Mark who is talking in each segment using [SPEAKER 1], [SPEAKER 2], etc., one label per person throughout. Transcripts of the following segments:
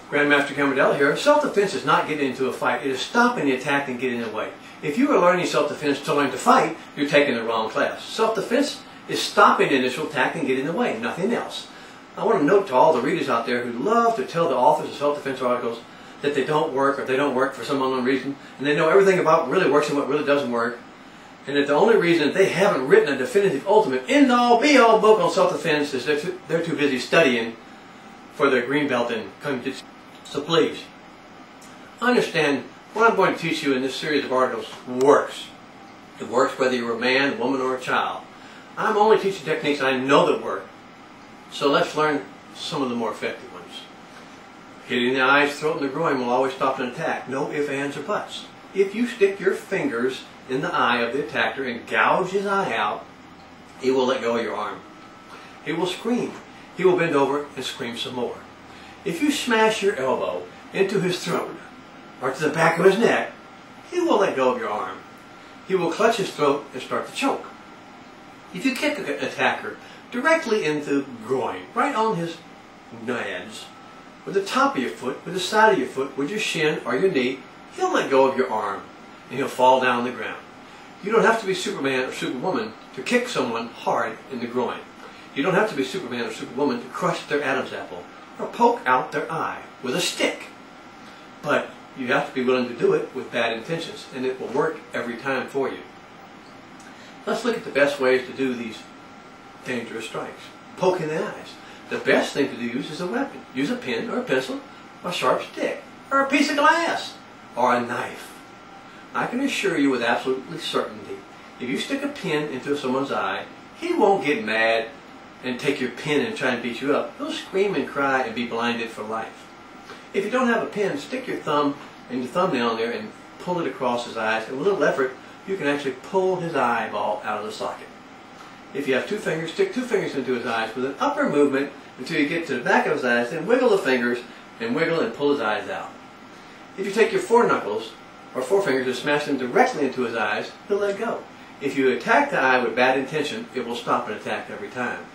[SPEAKER 1] Grandmaster Cambardella here. Self-defense is not getting into a fight. It is stopping the attack and getting away. If you are learning self-defense to learn to fight, you're taking the wrong class. Self-defense is stopping the initial attack and getting away, nothing else. I want to note to all the readers out there who love to tell the authors of self-defense articles that they don't work or they don't work for some unknown reason, and they know everything about what really works and what really doesn't work, and that the only reason that they haven't written a definitive, ultimate, end-all, be-all book on self-defense is they're too busy studying for their green belt in Kung Jitsu. So please, understand what I'm going to teach you in this series of articles works. It works whether you're a man, woman, or a child. I'm only teaching techniques I know that work. So let's learn some of the more effective ones. Hitting the eyes, throat, and the groin will always stop an attack. No ifs, ands, or buts. If you stick your fingers in the eye of the attacker and gouge his eye out, he will let go of your arm. He will scream. He will bend over and scream some more. If you smash your elbow into his throat or to the back of his neck, he will let go of your arm. He will clutch his throat and start to choke. If you kick an attacker directly into the groin, right on his nads, with the top of your foot, with the side of your foot, with your shin or your knee, he'll let go of your arm and he'll fall down on the ground. You don't have to be Superman or Superwoman to kick someone hard in the groin. You don't have to be Superman or Superwoman to crush their Adam's apple or poke out their eye with a stick. But you have to be willing to do it with bad intentions, and it will work every time for you. Let's look at the best ways to do these dangerous strikes. Poking the eyes. The best thing to use is a weapon. Use a pen or a pencil, a sharp stick, or a piece of glass, or a knife. I can assure you with absolute certainty, if you stick a pin into someone's eye, he won't get mad and take your pen and try and beat you up. He'll scream and cry and be blinded for life. If you don't have a pen, stick your thumb and your thumbnail in there and pull it across his eyes. And with a little effort, you can actually pull his eyeball out of the socket. If you have two fingers, stick two fingers into his eyes with an upper movement until you get to the back of his eyes, then wiggle the fingers and wiggle and pull his eyes out. If you take your four knuckles or four fingers and smash them directly into his eyes, he'll let go. If you attack the eye with bad intention, it will stop an attack every time.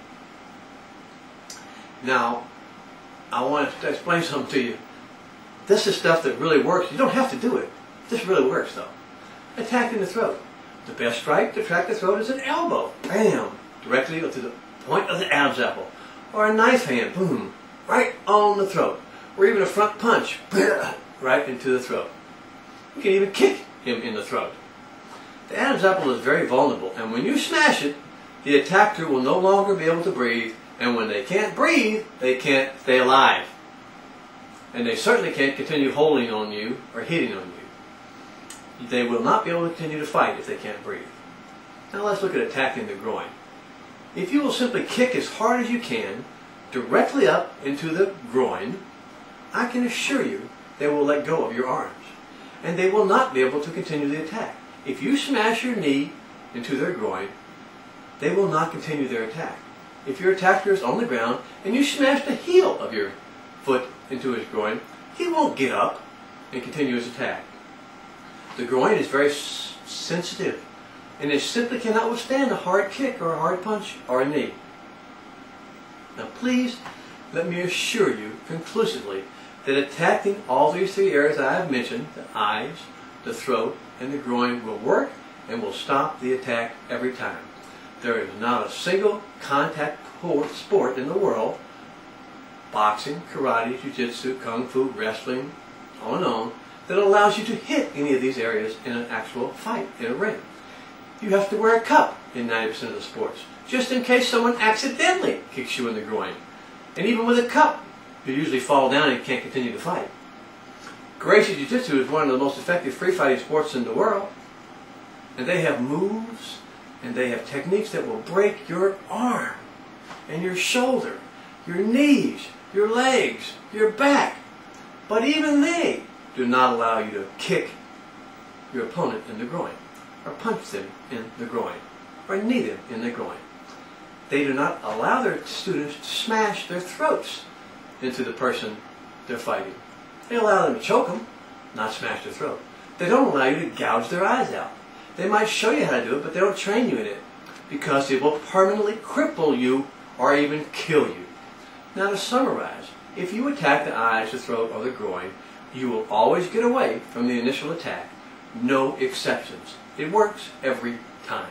[SPEAKER 1] Now, I want to explain something to you. This is stuff that really works. You don't have to do it. This really works, though. Attacking the throat. The best strike to attack the throat is an elbow. Bam! Directly to the point of the Adam's apple. Or a knife hand. Boom! Right on the throat. Or even a front punch. Right into the throat. You can even kick him in the throat. The Adam's apple is very vulnerable, and when you smash it, the attacker will no longer be able to breathe. And when they can't breathe, they can't stay alive. And they certainly can't continue holding on you or hitting on you. They will not be able to continue to fight if they can't breathe. Now let's look at attacking the groin. If you will simply kick as hard as you can, directly up into the groin, I can assure you they will let go of your arms. And they will not be able to continue the attack. If you smash your knee into their groin, they will not continue their attack. If your attacker is on the ground and you smash the heel of your foot into his groin, he won't get up and continue his attack. The groin is very sensitive, and it simply cannot withstand a hard kick or a hard punch or a knee. Now please, let me assure you conclusively that attacking all these three areas I have mentioned, the eyes, the throat, and the groin, will work and will stop the attack every time. There is not a single contact sport in the world, boxing, karate, jiu-jitsu, kung fu, wrestling, on, that allows you to hit any of these areas in an actual fight, in a ring. You have to wear a cup in 90% of the sports, just in case someone accidentally kicks you in the groin. And even with a cup, you usually fall down and you can't continue to fight. Gracie Jiu-Jitsu is one of the most effective free fighting sports in the world. And they have moves and they have techniques that will break your arm and your shoulder, your knees, your legs, your back. But even they do not allow you to kick your opponent in the groin, or punch them in the groin, or knee them in the groin. They do not allow their students to smash their throats into the person they're fighting. They allow them to choke them, not smash their throat. They don't allow you to gouge their eyes out. They might show you how to do it, but they don't train you in it, because it will permanently cripple you or even kill you. Now to summarize, If you attack the eyes, the throat, or the groin, you will always get away from the initial attack. No exceptions. It works every time.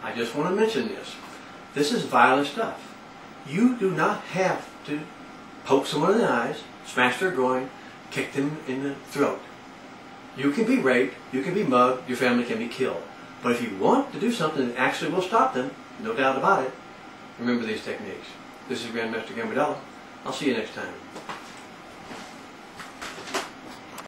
[SPEAKER 1] I just want to mention this. This is violent stuff. You do not have to poke someone in the eyes, smash their groin, kick them in the throat. You can be raped, you can be mugged, your family can be killed. But if you want to do something that actually will stop them, no doubt about it, remember these techniques. This is Grandmaster Gambardella. I'll see you next time.